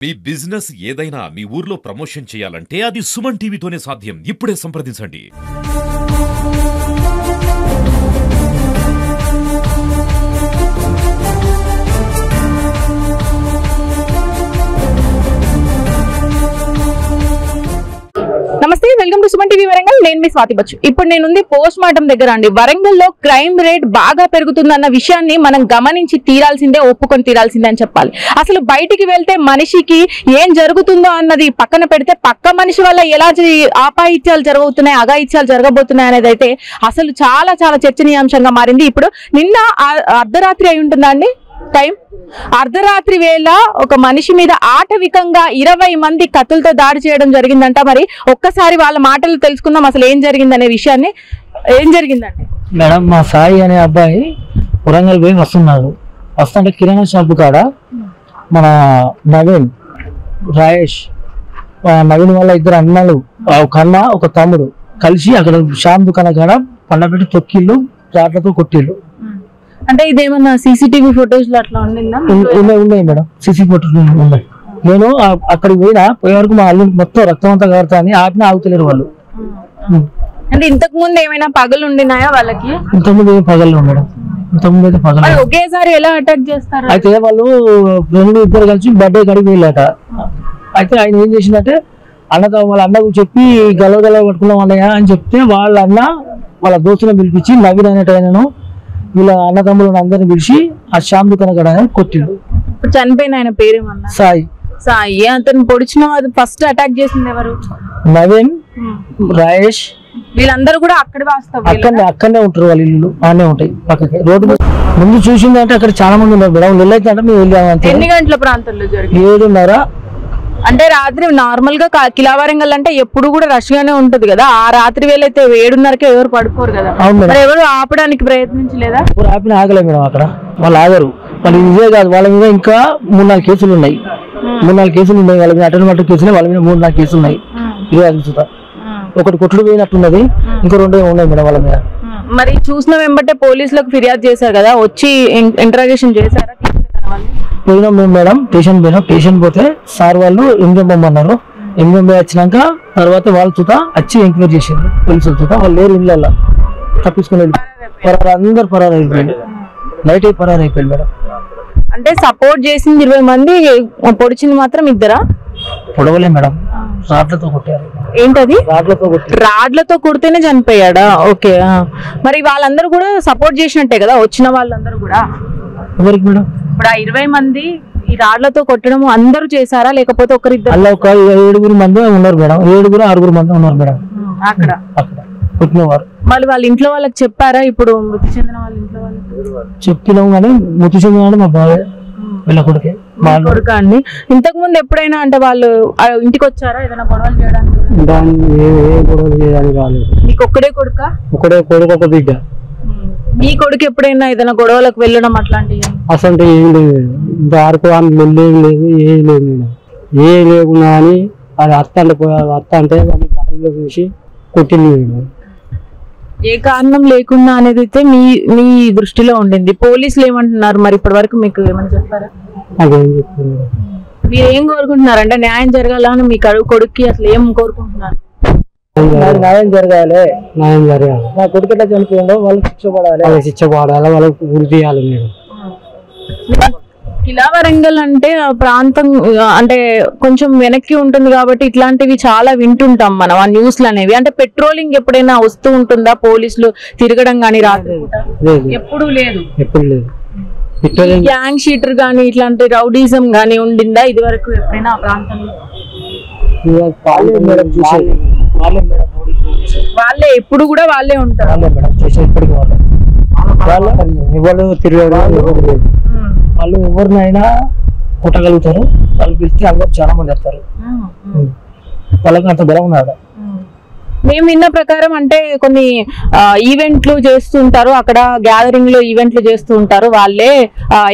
మీ business ఏదైనా మీ ఊర్లో promotion చేయాలంటే అది సుమన్ టీవీతోనే సాధ్యం. ఇప్పుడే సంప్రదించండి. నమస్తే, welcome to Suman TV Warangal. నేను మీ స్వాతి బచ్చు. ఇప్పుడు నేనుంది పోస్ట్ మార్టం దగ్గర అండి. వరంగల్ లో క్రైమ్ రేట్ బాగా పెరుగుతుందన్న విషయాన్ని మనం గమనించి తీరాల్సిందే, ఒప్పుకొని తీరాల్సిందే అని చెప్పాలి. అసలు బయటికి వెళ్తే మనిషికి ఏం జరుగుతుందో అన్నది పక్కన పెడితే పక్క మనిషి వల్ల ఎలా ఆపాయిత్యాలు జరగబోతున్నాయి, అఘాయిత్యాలు జరగబోతున్నాయి అనేది అయితే అసలు చాలా చాలా చర్చనీయాంశంగా మారింది. ఇప్పుడు నిన్న అర్ధరాత్రి అయి ఉంటుందా అండి టైం, అర్ధరాత్రి వేళ ఒక మనిషి మీద ఆటవికంగా 20 మంది కత్తులతో దాడి చేయడం జరిగిందంట. మరి ఒక్కసారి వాళ్ళ మాటలు తెలుసుకుందాం, అసలు ఏం జరిగిందనే విషయాన్ని. ఏం జరిగిందండి మేడం? మా సాయి అనే అబ్బాయి వరంగల్ పోయి వస్తుంటే కిరాణా షాపు కాడ మన నవీన్, రాయేష్, నవీన్ వాళ్ళ ఇద్దరు అన్నలు, ఒక అన్న ఒక తమ్ముడు కలిసి అక్కడ షాప్ దుకాణం కాడ పండబెట్టి తొక్కిళ్ళు, రాట్లతో కొట్టిళ్ళు. అంటే ఇదేమన్నా సీసీటీవీ ఫోటోస్ లో అట్లా ఉండిందా? ఉన్నాయి మేడం, సీసీ ఫోటోస్ ఉన్నాయి. నేను అక్కడికి పోయే వరకు మా అల్లు మొత్తం రక్తం అంతా కారుతా అని ఆపిన ఆగుతలేరు వాళ్ళు. అంటే ఇంతకు ముందు ఏమైనా పగలు ఉండినాయా వాళ్ళకి? ఇంతకుముందు ఏం పగలు మేడం, ఇంతకుముందు అయితే పగలు. ఒకేసారి ఎలా అటాక్ చేస్తారు? అయితే వాళ్ళు రెండు ఇద్దరు కలిసి బర్త్డే కడిగి వెళ్ళాట. అయితే ఆయన ఏం చేసిందంటే వాళ్ళ అన్నకు చెప్పి గలవ పట్టుకున్నాం అన్నయ్య అని చెప్తే వాళ్ళ అన్న వాళ్ళ దోస్తులను పిలిపించి నవీన్ అనేటైనను వీళ్ళ అన్నదమ్ములను అందరిని పిలిచి ఆ షాప్ దుకాణం కాడ కొట్టిండు. చనిపోయిన ఆయన పేరేమన్నా? సాయి. సాయి అతను పొడిచిన ఫస్ట్ అటాక్ చేసింది ఎవరు? నవీన్, రాయేష్. వీళ్ళందరూ కూడా అక్కడనే ఉంటారు, వాళ్ళ ఇల్లు ఆనే ఉంటాయి పక్కకి. రోడ్డు ముందు చూసింది అంటే అక్కడ చాలా మంది ఉన్నారు మేడం. నిల్లైతే అంటే మేము వెళ్ళాము. ఎన్ని గంటల ప్రాంతంలో జరిగింది? 7:30. అంటే రాత్రి నార్మల్ గా కిలావరంగల్ అంటే ఎప్పుడు కూడా రష్ గానే ఉంటది కదా. ఆ రాత్రి వేళ అయితే 7:30కే ఎవరు పడుకోరు కదా. ఎవరు ఆపడానికి ప్రయత్నించలేదా? ఆపిన ఆగలే మేడం, అక్కడ వాళ్ళు ఆగరు. వాళ్ళు ఇదే కాదు, వాళ్ళ మీద ఇంకా 3-4 కేసులు ఉన్నాయి. 3-4 కేసులు ఉన్నాయి వాళ్ళ మీద. అటెండ్ మట్టు కేసులు వాళ్ళ మీద 3-4 కేసులు ఉన్నాయి. ఇదే అదుచుతా ఒకటి కొట్టుడు పోయినట్టున్నది, ఇంకో 2 ఉన్నాయి మేడం వాళ్ళ మీద. మరి చూసిన వెంబటే పోలీసులకు ఫిర్యాదు చేశారు కదా, వచ్చి ఇంటరాగేషన్ చేశారా? పోయినాం మేము మేడం, స్టేషన్ పోయినాం. స్టేషన్ పోతే సార్ వాళ్ళు ఎంఎంఎమ్మన్నారు. ఎంఎంఏ వచ్చినాక తర్వాత వాళ్ళు చూతా వచ్చి ఎంక్వైరీ చేసారు పోలీసులు. చూతా వాళ్ళు లేరు, ఇళ్ళల్లో తప్పించుకుని అందరు పరారు అయిపోయింది. నైట్ పరారు అయిపోయింది మేడం. అంటే సపోర్ట్ చేసింది 20 మంది, పొడిచింది మాత్రం 2. పొడవలే మేడం, రాడ్లతో కొట్టారు. ఏంటది? రాడ్లతో కొడితేనే చనిపోయాడా? ఓకే. మరి వాళ్ళందరూ కూడా సపోర్ట్ చేసినట్టే కదా వచ్చిన వాళ్ళందరూ కూడా? ఎవరికి మేడం? ఇప్పుడు 20 మంది ఈ రాడ్లతో కొట్టడం అందరూ చేశారా, లేకపోతే ఒకరిద్దరు? అలా ఒక 7 మంది ఉన్నారు మేడం. 7-6 మంది ఉన్నారు మేడం అక్కడ కొట్టినవారు. మళ్ళీ వాళ్ళ ఇంట్లో వాళ్ళకి చెప్పారా? ఇప్పుడు మృతి చెందిన వాళ్ళ ఇంట్లో వాళ్ళకి చెప్తున్నాం కానీ మృతి చెందిన మా బావ వీళ్ళ కొడుకే. కొడుక అండి. ఇంతకు ముందు ఎప్పుడైనా అంటే వాళ్ళు ఇంటికి వచ్చారా ఏదైనా గొడవలు చేయడానికి? గొడవలు చేయడానికి రాలేదు. మీకు ఒక్కడే కొడుక? ఒకడే కొడుకు, ఒక బిడ్డ. మీ కొడుకు ఎప్పుడైనా ఏదైనా గొడవలకు వెళ్ళడం అట్లాంటివి? అసలు ఏం లేదు, దారికి లేదు, ఏం లేదు మేడం. ఏ లేకున్నా అని అది అత్త అంటే వాళ్ళ దారిలో చూసి కొట్టింది. ఏ కారణం లేకుండా అనేది అయితే మీ దృష్టిలో ఉండింది. పోలీసులు ఏమంటున్నారు మరి ఇప్పటి వరకు? మీకు ఏమని చెప్పారా? అదేం చెప్తున్నారు. మీరు ఏం కోరుకుంటున్నారు? అంటే న్యాయం జరగాలని మీ కొడుక్కి అసలు ఏం కోరుకుంటున్నారు? న్యాయం జరగాలి, న్యాయం జరగాలి. నా కొడుకు ఎట్లా చనిపోయిందో వాళ్ళకి శిక్ష పడాలి, వాళ్ళకి గురి చేయాలి. మీరు కిలావరంగల్ అంటే ప్రాంతం అంటే కొంచెం వెనక్కి ఉంటుంది కాబట్టి ఇట్లాంటివి చాలా వింటుంటాం మనం ఆ న్యూస్లు అనేవి. అంటే పెట్రోలింగ్ ఎప్పుడైనా వస్తూ ఉంటుందా? పోలీసులు తిరగడం కానీ రాత్రి ఎప్పుడు లేదు? ఎప్పుడు లేదు. గ్యాంగ్ షీటర్ గానీ ఇట్లాంటి రౌడీజం గానీ ఉండిందా ఇది వరకు ఎప్పుడైనా ఆ ప్రాంతంలో? వాళ్ళే ఎప్పుడు కూడా వాళ్ళే ఉంటారు. ఎవరు తిరగడు, వాళ్ళు ఎవరినైనా కొట్టగలుగుతారు. వాళ్ళు పిలిస్తే అందరు చాలా మంది వస్తారు. వాళ్ళకి అంత బలం ఉన్నాడు. మేము విన్న ప్రకారం అంటే కొన్ని ఈవెంట్లు చేస్తుంటారు అక్కడ, గ్యాదరింగ్ లో ఈవెంట్లు చేస్తూ ఉంటారు, వాళ్ళే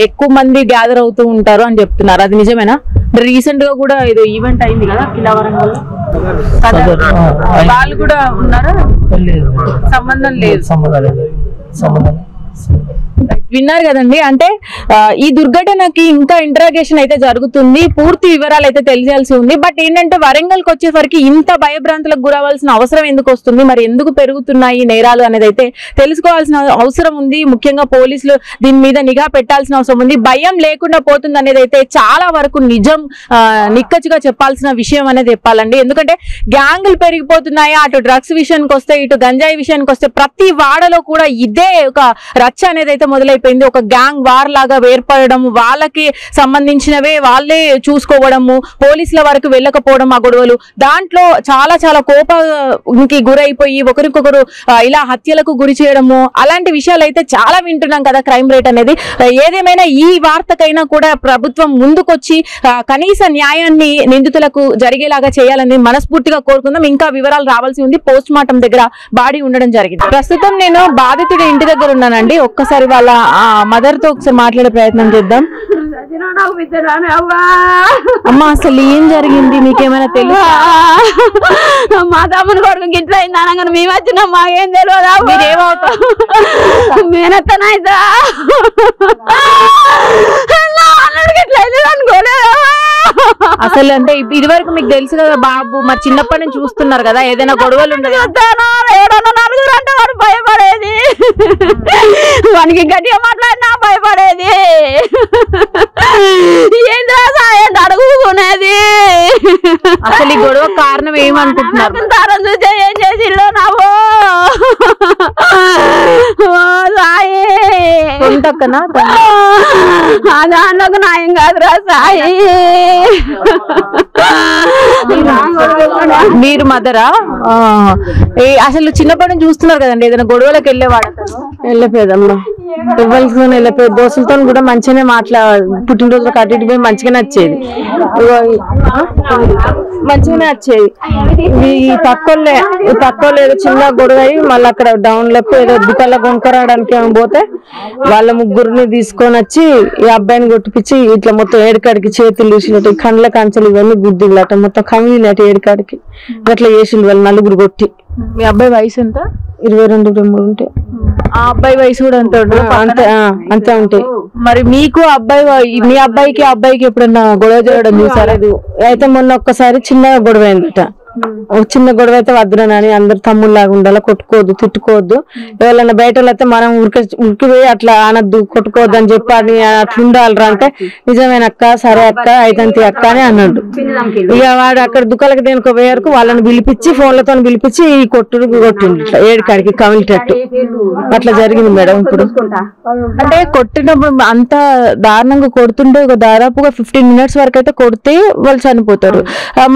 ఎక్కువ మంది గ్యాదర్ అవుతూ ఉంటారు అని చెప్తున్నారు. అది నిజమేనా? రీసెంట్ గా కూడా ఇది ఈవెంట్ అయింది కదా కిలావరంగల్, వాళ్ళు కూడా ఉన్నారా? సంబంధం లేదు. విన్నారు కదండి. అంటే ఈ దుర్ఘటనకి ఇంకా ఇంటరాగేషన్ అయితే జరుగుతుంది, పూర్తి వివరాలు అయితే తెలియాల్సి ఉంది. బట్ ఏంటంటే వరంగల్కి వచ్చేసరికి ఇంత భయభ్రాంతులకు గురవలసిన అవసరం ఎందుకు వస్తుంది, మరి ఎందుకు పెరుగుతున్నాయి నేరాలు అనేది అయితే తెలుసుకోవాల్సిన అవసరం ఉంది. ముఖ్యంగా పోలీసులు దీని మీద నిఘా పెట్టాల్సిన అవసరం ఉంది. భయం లేకుండా పోతుంది అనేది అయితే చాలా వరకు నిజం, నిక్కచ్చిగా చెప్పాల్సిన విషయం అనేది చెప్పాలండి. ఎందుకంటే గ్యాంగులు పెరిగిపోతున్నాయి, అటు డ్రగ్స్ విషయానికి వస్తే ఇటు గంజాయి విషయానికి వస్తే ప్రతి వాడలో కూడా ఇదే ఒక రచ్చ అనేది అయితే మొదలైపోయింది. ఒక గ్యాంగ్ వార్ లాగా ఏర్పడడం, వాళ్ళకి సంబంధించినవే వాళ్ళే చూసుకోవడము, పోలీసుల వరకు వెళ్ళకపోవడం ఆ గొడవలు, దాంట్లో చాలా చాలా కోపానికి గురైపోయి ఒకరికొకరు ఇలా హత్యలకు గురి చేయడము, అలాంటి విషయాలు అయితే చాలా వింటున్నాం కదా క్రైమ్ రేట్ అనేది. ఏదేమైనా ఈ వార్తకైనా కూడా ప్రభుత్వం ముందుకొచ్చి కనీస న్యాయాన్ని నిందితులకు జరిగేలాగా చేయాలని మనస్ఫూర్తిగా కోరుకుందాం. ఇంకా వివరాలు రావాల్సి ఉంది. పోస్ట్ మార్టం దగ్గర బాడీ ఉండడం జరిగింది. ప్రస్తుతం నేను బాధితుడి ఇంటి దగ్గర ఉన్నానండి. ఒక్కసారి వాళ్ళ మదర్ తో ఒకసారి మాట్లాడే ప్రయత్నం చేద్దాం. అమ్మ, అసలు ఏం జరిగింది, మీకేమైనా తెలుసా? మా తమ్ముని కొడుకు గిట్ల అయింది అనగానే మేము వచ్చినాం, మాకేం తెలియదా? మీరేమవుతా మేనత్తనైతా గిట్ల అయింది అనుకోలేదా? అసలు అంటే ఇదివరకు మీకు తెలుసు కదా బాబు, మరి చిన్నప్పటి నుంచి చూస్తున్నారు కదా, ఏదైనా గొడవలు ఉండదు. ఎవడన్నా నలుగురు అంటే వాడు భయపడేది, వానికి గట్టిగా మాట్లాడినా భయపడేది, ఏంటి అడుగుకునేది. అసలు ఈ గొడవ కారణం ఏమనుకుంటున్నారు? తరం చూసే ఏం చేసిల్లో నావు సాయి సొంతక్కనా? దాంట్లోకి న్యాయం కాదురా సాయి. మీరు మదరా? అసలు చిన్నప్పటి నుంచి చూస్తున్నారు కదండి, ఏదైనా గొడవలకు వెళ్ళేవాడు? వెళ్ళిపోయేదమ్మా, ఎవరికి వెళ్ళిపోయేది. దోస్తులతో కూడా మంచిగానే పుట్టినరోజులకు అటు ఇటు పోయి మంచిగానే వచ్చేది, మంచిగానే వచ్చేది. ఈ తక్కువ ఏదో చిన్న గొడవ అయ్యి మళ్ళీ అక్కడ డౌన్ లెప్ ఏదో దుకాణంలో కొనుక్కరావడానికి ఏమో పోతే వాళ్ళ ముగ్గురిని తీసుకొని వచ్చి ఈ అబ్బాయిని కొట్టిపించి ఇట్లా మొత్తం ఏడుకాడికి చేతులు తీసినట్టు, కండ్ల కంచెలు ఇవన్నీ గుద్దిలట, మొత్తం కమిలినట్టు ఏడుకాడికి అట్లా చేసిండు వాళ్ళు నలుగురు కొట్టి. మీ అబ్బాయి వయసు ఎంత? 22-23 ఉంటాయి. ఆ అబ్బాయి వయసు కూడా అంతే ఉంటాయి. మరి మీకు మీ అబ్బాయికి అబ్బాయికి ఎప్పుడన్నా గొడవ చేయడం చూసారా? అయితే మొన్న ఒక్కసారి చిన్నగా గొడవ అయిందట. ఒక చిన్న గొడవ అయితే వద్దురని అందరు తమ్ముళ్ళలాగా ఉండాలి, కొట్టుకోవద్దు తిట్టుకోవద్దు, ఎవరైనా బయట అయితే మనం ఉరికిపోయి అట్లా అనద్దు కొట్టుకోవద్దు అని చెప్పి అట్లా ఉండాలరా అంటే, నిజమైన అక్క, సరే అక్క, అయితంతి అక్క అని అన్నాడు. ఇక వాడు అక్కడ దుకాణాలకు దేనికో పోయేరకు వాళ్ళని పిలిపించి ఫోన్లతో పిలిపించి ఈ కొట్టిండు ఇట్లా ఏడుకాడికి కమిలిటట్టు. అట్లా జరిగింది మేడం. ఇప్పుడు అంటే కొట్టినప్పుడు అంత దారుణంగా కొడుతుంటే దాదాపుగా 15 minutes వరకు అయితే కొడితే వాళ్ళు చనిపోతారు.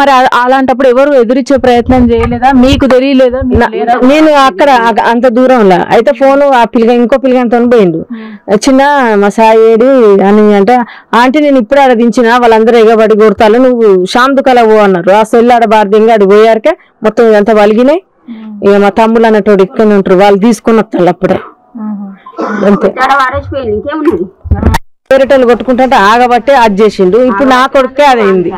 మరి అలాంటప్పుడు ఎవరు ఎదురిచ్చే ప్రయత్నం చేయలేదా? మీకు తెలియలేదా? నేను అక్కడ అంత దూరంలో అయితే ఫోన్ ఆ ఇంకో పిల్లగానితో పోయిండు. చిన్న మా సాయి ఏడి అని అంటే, ఆంటీ నేను ఇప్పుడు ఆడ దించిన, వాళ్ళందరూ ఎగబడి కొడతాను, నువ్వు షామ్ దుకాణం పో అన్నారు. ఆ సెల్ ఆడ బార్దింగా అడి పోయారకే మొత్తం ఇదంతా వలిగినాయి. ఇక మా తమ్ముళ్ళు అన్నట్టు ఇక్కడ ఉంటారు, వాళ్ళు తీసుకుని వస్తారు అప్పుడే. అంతే, వేరేటోళ్ళు కొట్టుకుంటే ఆగబట్టే అది చేసిండు. ఇప్పుడు నా కొడుకే అదైంది.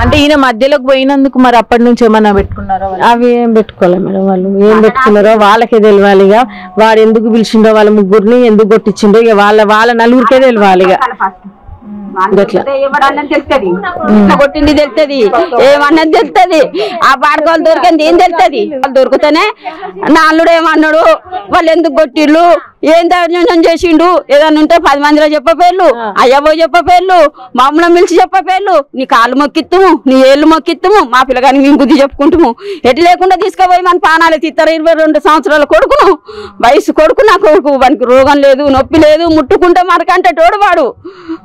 అంటే ఈయన మధ్యలోకి పోయినందుకు మరి అప్పటి నుంచి ఏమన్నా పెట్టుకున్నారో? అవి ఏం పెట్టుకోలే మేడం, వాళ్ళు ఏం పెట్టుకున్నారో వాళ్ళకే తెలియాలి. ఇక వాడు ఎందుకు పిలిచిండో, వాళ్ళ ముగ్గురిని ఎందుకు కొట్టించిండో ఇక వాళ్ళ నలుగురికే తెలియాలి. ఇక కొట్టింది తెలుస్తుంది, ఏమన్నది తెలుస్తుంది, ఆ పాడుకోవాలి దొరికింది ఏం తెలుస్తుంది. వాళ్ళు దొరికితేనే నా అల్లుడు ఏమన్నాడు, వాళ్ళు ఎందుకు కొట్టిళ్ళు, ఏం దౌర్జన్యం చేసిండు, ఏదన్నా ఉంటే 10 మందిలో చెప్పపేర్లు, అయ్యబో చెప్పపేర్లు, మామూలు పిలిచి చెప్పపేర్లు, నీ కాళ్ళు మొక్కిత్తుము, నీ ఏళ్ళు మొక్కిత్తుము, మా పిల్లగాని మేము బుద్ధి చెప్పుకుంటాము, ఎటు లేకుండా తీసుకుపోయి మన పానాలు తిత్తారు. 22 సంవత్సరాల కొడుకును, వయసు కొడుకు, నా కొడుకు, వానికి రోగం లేదు, నొప్పి లేదు, ముట్టుకుంటే మనకంటే తోడు వాడు.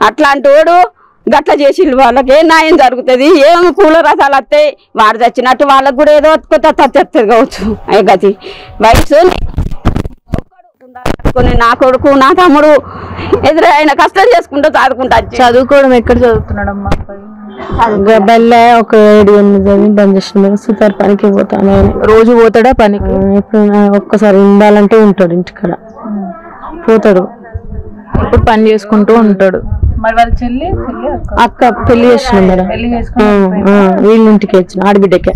అట్లాంటి వాడు గట్ల చేసి వాళ్ళకి ఏ న్యాయం జరుగుతుంది? ఏమి పూల రసాలు వస్తాయి, వాడు చచ్చినట్టు వాళ్ళకు కూడా ఏదో తెస్తుంది కావచ్చు. గతి వయసు నా కొడుకు, నా తమ్ముడు ఎదురైన కష్టం చేసుకుంటూ చదువుకుంటా. చదువుకోవడం ఎక్కడ చదువుతున్నాడమ్మా? బెల్ల ఒక 7-8 బంద్ చేసిన సుతారు పనికి పోతాను. రోజు పోతాడా పనికి? ఎప్పుడైనా ఒక్కసారి ఉండాలంటే ఉంటాడు, ఇంటికాడ పోతాడు, ఇప్పుడు పని చేసుకుంటూ ఉంటాడు. మరి వాళ్ళ చెల్లి అక్క పెళ్లి చేసిన మేడం, వీళ్ళ ఇంటికి వచ్చిన ఆడబిడ్డకే.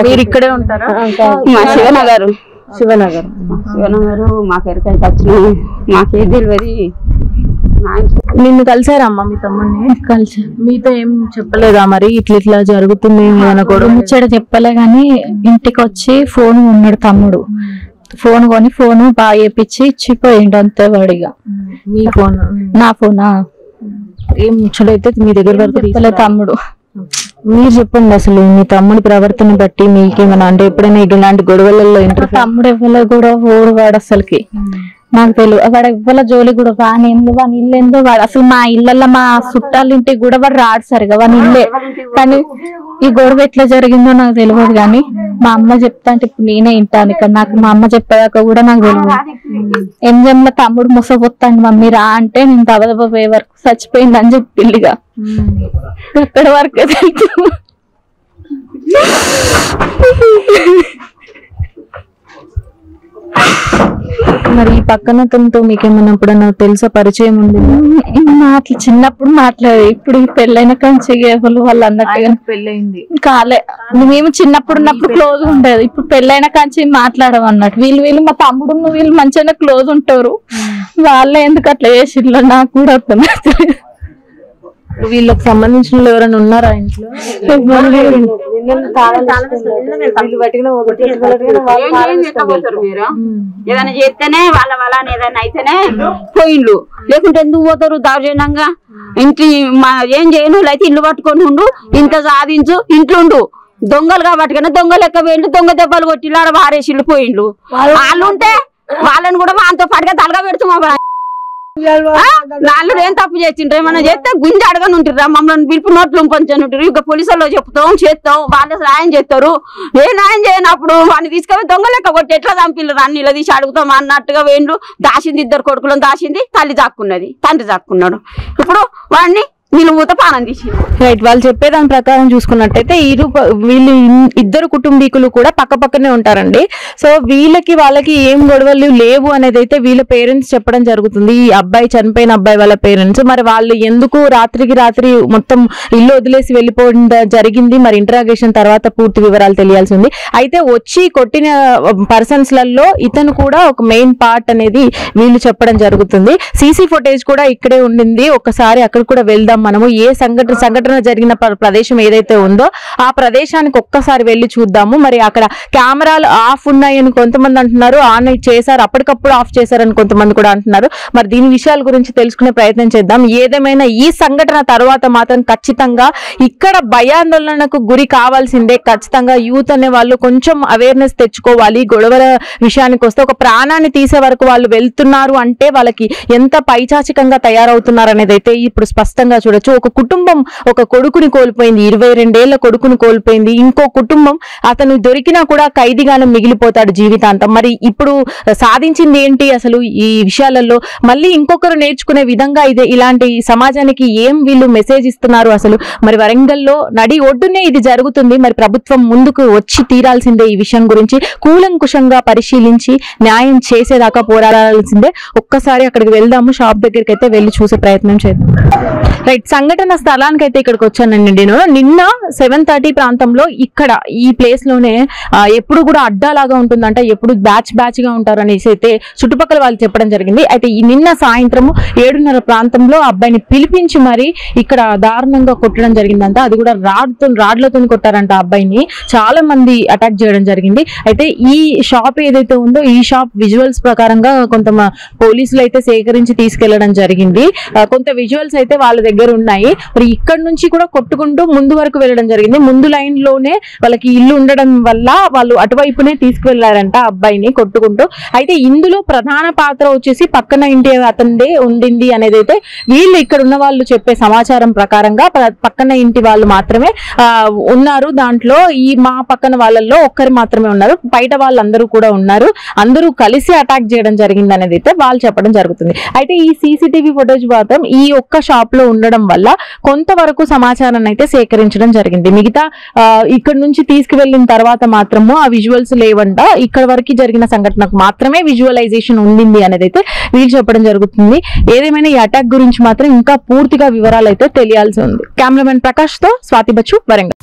మీరు ఇక్కడే ఉంటారా? మా శివనగర్ శివనగర్ మాకు ఎక్కడికైతే వచ్చినాయి మాకే తెలియదు. నిన్ను కలిసారమ్మా మీ తమ్ముడిని? కలిసి మీతో ఏం చెప్పలేదా మరి ఇట్లా జరుగుతుంది గొడవ? ముచ్చట చెప్పలే గాని ఇంటికి వచ్చి ఫోన్ ఉన్నాడు తమ్ముడు, ఫోన్ కొని ఫోన్ బాగా చేపించి ఇచ్చిపోయిండు అంతే వాడిగా. మీ ఫోన్? నా ఫోనా? ఏం ముచ్చటైతే మీ దగ్గర వరకు చెప్పలే తమ్ముడు. మీరు చెప్పండి అసలు మీ తమ్ముడి ప్రవర్తన బట్టి మీకేమన్నా అంటే ఎప్పుడైనా ఇలాంటి గొడవలలో తమ్ముడు ఎవ్వలో కూడా ఓడు వాడు అసలుకి నాకు తెలియదు. వాడు ఎవ్వల జోలి కూడా వాని ఏం వాని ఇల్లు ఏందో వాడు అసలు మా ఇళ్ళల్లో మా చుట్టాల ఇంటికి కూడా వాడు రాడు సరిగా వాని ఇల్లే. కానీ ఈ గొడవ ఎట్లా జరిగిందో నాకు తెలియదు కానీ మా అమ్మ చెప్తా అంటే ఇప్పుడు నేనే వింటాను ఇక్కడ. నాకు మా అమ్మ చెప్పేదాకా కూడా నాకు తెలియదు. ఎంజంలో తమ్ముడు ముసపోతాను మమ్మీ రా అంటే నేను దబదబ పోయే వరకు చచ్చిపోయింది అని చెప్పి పిల్లిగా ఎక్కడి వరకే తెలుసు. మరి ఈ పక్కన తనతో మీకేమన్నా ఎప్పుడన్నా తెలుసా, పరిచయం ఉంది? మాటలు చిన్నప్పుడు మాట్లాడేది, ఇప్పుడు పెళ్ళైన కంచి వాళ్ళు అన్నట్టుగా పెళ్ళయింది కాలే. మేము చిన్నప్పుడు ఉన్నప్పుడు క్లోజ్ ఉండేది, ఇప్పుడు పెళ్ళైన కంచి మాట్లాడము అన్నట్టు. వీళ్ళు మా తమ్ముడు వీళ్ళు మంచిగా క్లోజ్ ఉంటారు. వాళ్ళే ఎందుకు అట్లా చేసిల్లో నాకు కూడా అర్థమవుతుంది. వీళ్ళకి సంబంధించిన వాళ్ళు ఎవరైనా ఉన్నారా ఇంట్లో? ఏదైనా చేస్తేనే వాళ్ళ ఏదైనా అయితేనే పోయిండ్లు, లేకుంటే ఎందుకు పోతారు దౌర్జన్యంగా? ఇంటి ఏం చేయను అయితే ఇల్లు పట్టుకొని ఉండు, ఇంత సాధించు, ఇంట్లో ఉండు. దొంగలుగా పట్టుకుని దొంగ లెక్క పోయిండు, దొంగ దెబ్బలు కొట్టి ఆడ వారేసిళ్ళు పోయిండ్లు. వాళ్ళు ఉంటే వాళ్ళని కూడా వాళ్ళతో పాటుగా తలగా పెడుతున్నాం. వాళ్ళు ఏం తప్పు చేసిండ్రు? ఏమన్నా చేస్తే గుంజి అడగని ఉంటారు, మమ్మల్ని పిలుపు నోట్లు పంచని ఉంటారు. ఇక పోలీసుల్లో చెప్తాం చేస్తాం, వాళ్ళే న్యాయం చేస్తారు. ఏ న్యాయం చేయనప్పుడు వాడిని తీసుకొని దొంగ లెక్క కొట్టి ఎట్లా చంపిల్లు అన్ని ఇలా తీసి అడుగుతాం అన్నట్టుగా వేండ్లు. దాచింది, ఇద్దరు కొడుకులను దాచింది, తల్లి దాక్కున్నది, తండ్రి దాక్కున్నాడు. ఇప్పుడు వాడిని నిలువుత పానం తీసి రైట్. వాళ్ళు చెప్పేదాని ప్రకారం చూసుకున్నట్టయితే వీళ్ళు ఇద్దరు కుటుంబీకులు కూడా పక్క పక్కనే ఉంటారండి. సో వీళ్ళకి వాళ్ళకి ఏం గొడవలు లేవు అనేది అయితే వీళ్ళ పేరెంట్స్ చెప్పడం జరుగుతుంది. ఈ అబ్బాయి చనిపోయిన అబ్బాయి వాళ్ళ పేరెంట్స్ మరి వాళ్ళు ఎందుకు రాత్రికి రాత్రి మొత్తం ఇల్లు వదిలేసి వెళ్ళిపోవడం జరిగింది, మరి ఇంటరాగేషన్ తర్వాత పూర్తి వివరాలు తెలియాల్సి ఉంది. అయితే వచ్చి కొట్టిన పర్సన్స్ లలో ఇతను కూడా ఒక మెయిన్ పార్ట్ అనేది వీళ్ళు చెప్పడం జరుగుతుంది. సీసీ ఫుటేజ్ కూడా ఇక్కడే ఉండింది, ఒకసారి అక్కడ కూడా వెళ్దాం మనము. ఏ సంఘటన జరిగిన ప్రదేశం ఏదైతే ఉందో ఆ ప్రదేశానికి ఒక్కసారి వెళ్ళి చూద్దాము. మరి అక్కడ కెమెరాలు ఆఫ్ ఉన్నాయని కొంతమంది అంటున్నారు, ఆన్ చేశారు, అప్పటికప్పుడు ఆఫ్ చేశారని కొంతమంది కూడా అంటున్నారు. మరి దీని విషయాల గురించి తెలుసుకునే ప్రయత్నం చేద్దాం. ఏదేమైనా ఈ సంఘటన తర్వాత మాత్రం ఖచ్చితంగా ఇక్కడ భయాందోళనకు గురి కావాల్సిందే. ఖచ్చితంగా యూత్ అనే వాళ్ళు కొంచెం అవేర్నెస్ తెచ్చుకోవాలి. గొడవల విషయానికి వస్తే ఒక ప్రాణాన్ని తీసే వరకు వాళ్ళు వెళ్తున్నారు అంటే వాళ్ళకి ఎంత పైచాచికంగా తయారవుతున్నారు అనేది అయితే ఇప్పుడు స్పష్టంగా చూడొచ్చు. ఒక కుటుంబం ఒక కొడుకుని కోల్పోయింది, 22 ఏళ్ల కొడుకుని కోల్పోయింది. ఇంకో కుటుంబం అతను దొరికినా కూడా ఖైదీగానే మిగిలిపోతాడు జీవితాంతం. మరి ఇప్పుడు సాధించింది ఏంటి అసలు ఈ విషయాలలో? మళ్ళీ ఇంకొకరు నేర్చుకునే విధంగా ఇలాంటి సమాజానికి ఏం వీళ్ళు మెసేజ్ ఇస్తున్నారు అసలు? మరి వరంగల్లో నడి ఒడ్డునే ఇది జరుగుతుంది. మరి ప్రభుత్వం ముందుకు వచ్చి తీరాల్సిందే. ఈ విషయం గురించి కూలంకుషంగా పరిశీలించి న్యాయం చేసేదాకా పోరాడాల్సిందే. ఒక్కసారి అక్కడికి వెళ్దాము, షాప్ దగ్గరికి అయితే వెళ్ళి చూసే ప్రయత్నం చేద్దాం. రైట్. సంఘటన స్థలానికి అయితే ఇక్కడికి వచ్చానండి నేను. నిన్న 7:30 ప్రాంతంలో ఇక్కడ ఈ ప్లేస్ లోనే ఎప్పుడు కూడా అడ్డాలాగా ఉంటుందంట, ఎప్పుడు బ్యాచ్ గా ఉంటారు అనేసి అయితే చుట్టుపక్కల వాళ్ళు చెప్పడం జరిగింది. అయితే ఈ నిన్న సాయంత్రము 7:30 ప్రాంతంలో అబ్బాయిని పిలిపించి మరి ఇక్కడ దారుణంగా కొట్టడం జరిగిందంట. అది కూడా రాడ్లతో కొట్టారంట అబ్బాయిని. చాలా మంది అటాక్ చేయడం జరిగింది. అయితే ఈ షాప్ ఏదైతే ఉందో ఈ షాప్ విజువల్స్ ప్రకారంగా కొంత పోలీసులు అయితే సేకరించి తీసుకెళ్లడం జరిగింది. కొంత విజువల్స్ అయితే వాళ్ళ దగ్గర ఉన్నాయి. మరి ఇక్కడ నుంచి కూడా కొట్టుకుంటూ ముందు వరకు వెళ్ళడం జరిగింది. ముందు లైన్ లోనే వాళ్ళకి ఇల్లు ఉండడం వల్ల వాళ్ళు అటువైపునే తీసుకువెళ్లారంట అబ్బాయిని కొట్టుకుంటూ. అయితే ఇందులో ప్రధాన పాత్ర వచ్చేసి పక్కన ఇంటి అతనిదే ఉండింది అనేది అయితే వీళ్ళు ఇక్కడ ఉన్న వాళ్ళు చెప్పే సమాచారం ప్రకారంగా పక్కన ఇంటి వాళ్ళు మాత్రమే ఉన్నారు. దాంట్లో ఈ మా పక్కన వాళ్ళల్లో ఒక్కరు మాత్రమే ఉన్నారు, బయట వాళ్ళందరూ కూడా ఉన్నారు. అందరూ కలిసి అటాక్ చేయడం జరిగింది అనేది అయితే వాళ్ళు చెప్పడం జరుగుతుంది. అయితే ఈ సీసీటీవీ ఫుటేజ్ మాత్రం ఈ ఒక్క షాప్ లో ఉండడం వల్ల కొంతవరకు సమాచారాన్ని అయితే సేకరించడం జరిగింది. మిగతా ఇక్కడ నుంచి తీసుకువెళ్ళిన తర్వాత మాత్రము ఆ విజువల్స్ లేవంట. ఇక్కడ వరకు జరిగిన సంఘటనకు మాత్రమే విజువలైజేషన్ ఉండింది అనేది అయితే వీళ్ళు చెప్పడం జరుగుతుంది. ఏదేమైనా ఈ అటాక్ గురించి మాత్రం ఇంకా పూర్తిగా వివరాలు అయితే తెలియాల్సి ఉంది. కెమెరామెన్ ప్రకాష్ తో స్వాతి బచ్చు, వరంగల్.